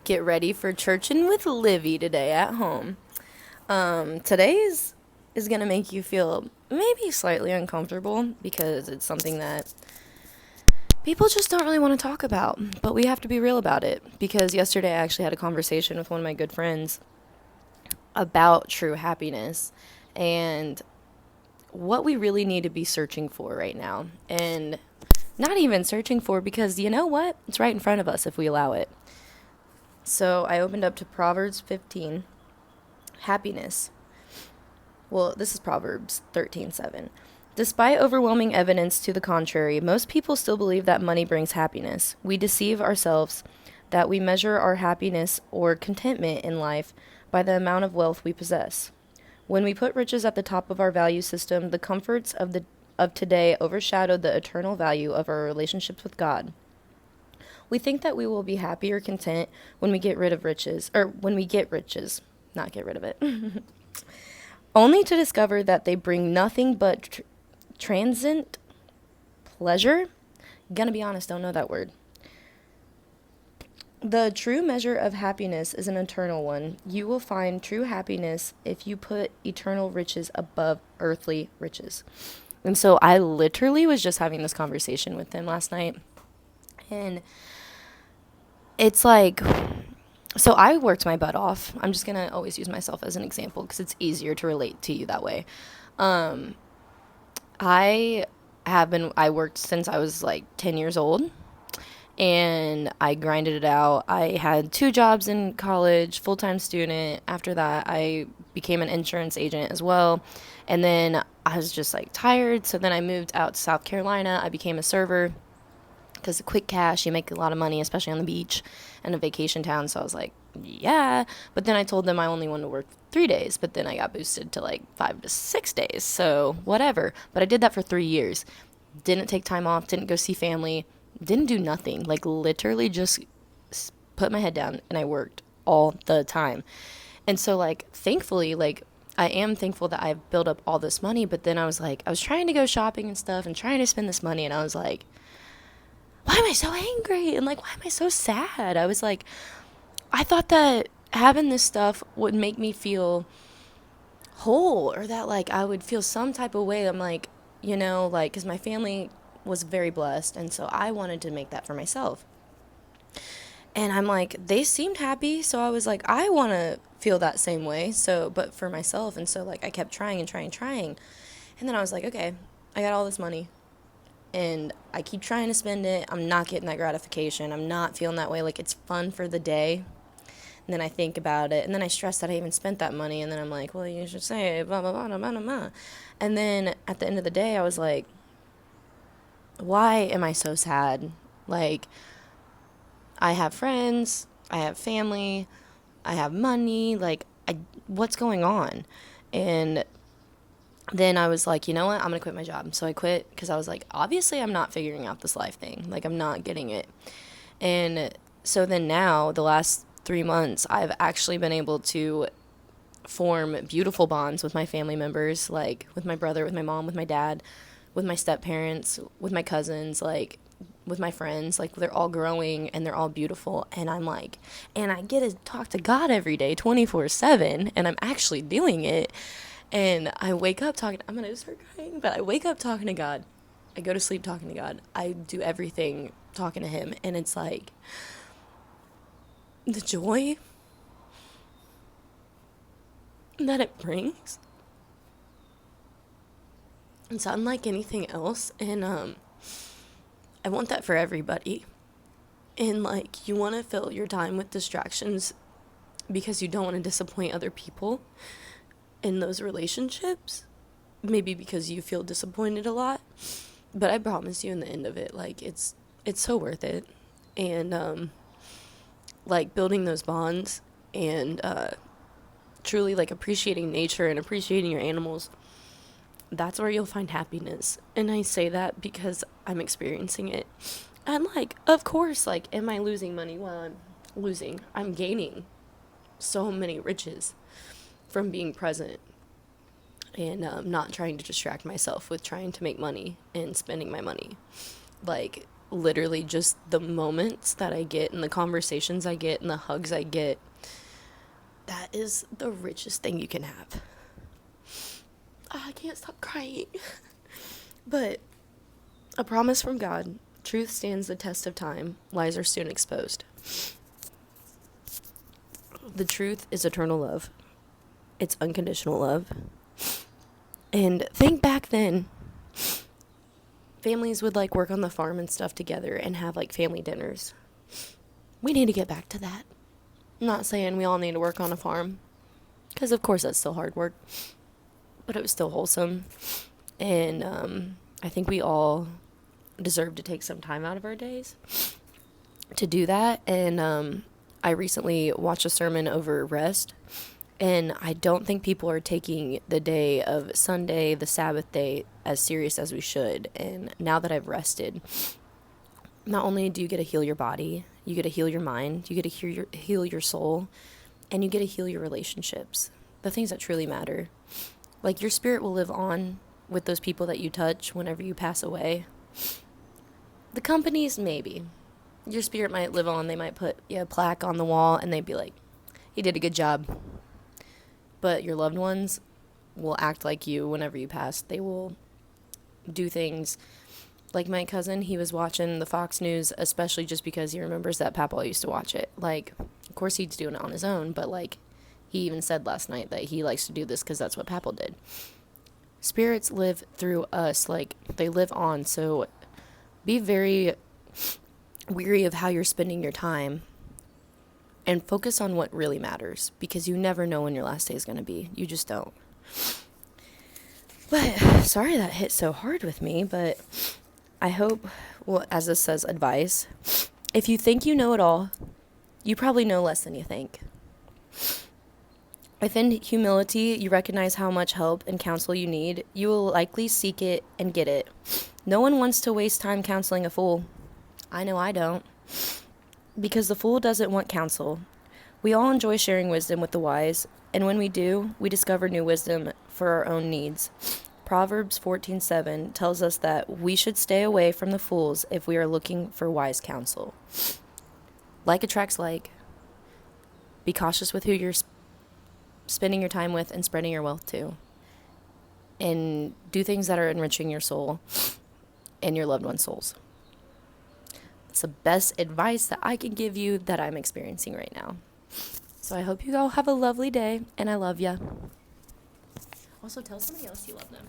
Get ready for churchin' with Livy today at home. Today is gonna make you feel maybe slightly uncomfortable because it's something that people just don't really want to talk about, but we have to be real about it. Because yesterday I actually had a conversation with one of my good friends about true happiness and what we really need to be searching for right now. And not even searching for, because you know what? It's right in front of us if we allow it. So I opened up to Proverbs 15, happiness. Well, this is Proverbs 13:7. Despite overwhelming evidence to the contrary, most people still believe that money brings happiness. We deceive ourselves that we measure our happiness or contentment in life by the amount of wealth we possess. When we put riches at the top of our value system, the comforts of today overshadow the eternal value of our relationships with God. We think that we will be happy or content when we get rid of riches, or when we get riches, not get rid of it, only to discover that they bring nothing but transient pleasure. Gonna be honest, don't know that word. The true measure of happiness is an eternal one. You will find true happiness if you put eternal riches above earthly riches. And so I literally was just having this conversation with him last night. And it's like, so I worked my butt off. I'm just going to always use myself as an example because it's easier to relate to you that way. I worked since I was like 10 years old, and I grinded it out. I had 2 jobs in college, full-time student. After that, I became an insurance agent as well. And then I was just like tired. So then I moved out to South Carolina. I became a server because quick cash, you make a lot of money, especially on the beach and a vacation town. So I was like, yeah. But then I told them I only wanted to work 3 days, but then I got boosted to like 5 to 6 days. So whatever. But I did that for 3 years. Didn't take time off, didn't go see family, didn't do nothing. Like literally just put my head down and I worked all the time. And so like thankfully, like I am thankful that I've built up all this money, but then I was like, I was trying to go shopping and stuff and trying to spend this money, and I was like, why am I so angry? And like, why am I so sad? I was like, I thought that having this stuff would make me feel whole, or that like I would feel some type of way. I'm like, like, because my family was very blessed. And so I wanted to make that for myself. And I'm like, they seemed happy. So I was like, I want to feel that same way. So, but for myself. And so like, I kept trying and trying and trying. And then I was like, okay, I got all this money, and I keep trying to spend it. I'm not getting that gratification. I'm not feeling that way. Like, it's fun for the day. And then I think about it, and then I stress that I even spent that money, and then I'm like, well, you should say blah, blah, blah, blah, blah, blah. And then at the end of the day, I was like, why am I so sad? Like, I have friends, I have family, I have money, like, what's going on? And then I was like, you know what? I'm going to quit my job. So I quit because I was like, obviously I'm not figuring out this life thing. Like, I'm not getting it. And so then now, the last 3 months, I've actually been able to form beautiful bonds with my family members, like with my brother, with my mom, with my dad, with my step parents, with my cousins, like with my friends. Like, they're all growing and they're all beautiful. And I'm like, and I get to talk to God every day, 24/7, and I'm actually doing it. And I wake up talking, I'm going to start crying, but I wake up talking to God. I go to sleep talking to God. I do everything talking to him. And it's like the joy that it brings. It's unlike anything else. And I want that for everybody. And like, you want to fill your time with distractions because you don't want to disappoint other people in those relationships, maybe because you feel disappointed a lot, but I promise you, in the end of it, like, it's so worth it. And like, building those bonds, and truly like appreciating nature and appreciating your animals, that's where you'll find happiness. And I say that because I'm experiencing it. And like, of course, like, am I losing money? Well, I'm gaining so many riches from being present, and not trying to distract myself with trying to make money and spending my money. Like, literally just the moments that I get and the conversations I get and the hugs I get. That is the richest thing you can have. I can't stop crying. But a promise from God: truth stands the test of time, lies are soon exposed. The truth is eternal love. It's unconditional love. And think back then, families would like work on the farm and stuff together and have like family dinners. We need to get back to that. I'm not saying we all need to work on a farm, because of course that's still hard work, but it was still wholesome. And I think we all deserve to take some time out of our days to do that. And I recently watched a sermon over rest, and I don't think people are taking the day of Sunday, the Sabbath day, as serious as we should. And now that I've rested, not only do you get to heal your body, you get to heal your mind, you get to heal your soul, and you get to heal your relationships, the things that truly matter. Like, your spirit will live on with those people that you touch whenever you pass away. The companies, maybe. Your spirit might live on. They might put a plaque on the wall, and they'd be like, he did a good job. But your loved ones will act like you whenever you pass. They will do things. Like my cousin, he was watching the Fox News, especially just because he remembers that Papa used to watch it. Like, of course he's doing it on his own, but like, he even said last night that he likes to do this because that's what Papa did. Spirits live through us, like, they live on. So be very weary of how you're spending your time and focus on what really matters, because you never know when your last day is going to be. You just don't. But sorry that hit so hard with me, but I hope, well, as this says, advice. If you think you know it all, you probably know less than you think. If in humility you recognize how much help and counsel you need, you will likely seek it and get it. No one wants to waste time counseling a fool. I know I don't. Because the fool doesn't want counsel. We all enjoy sharing wisdom with the wise, and when we do, we discover new wisdom for our own needs. Proverbs 14:7 tells us that we should stay away from the fools if we are looking for wise counsel. Like attracts like. Be cautious with who you're spending your time with and spreading your wealth to. And do things that are enriching your soul and your loved ones' souls. It's the best advice that I can give you that I'm experiencing right now. So I hope you all have a lovely day, and I love ya. Also, tell somebody else you love them.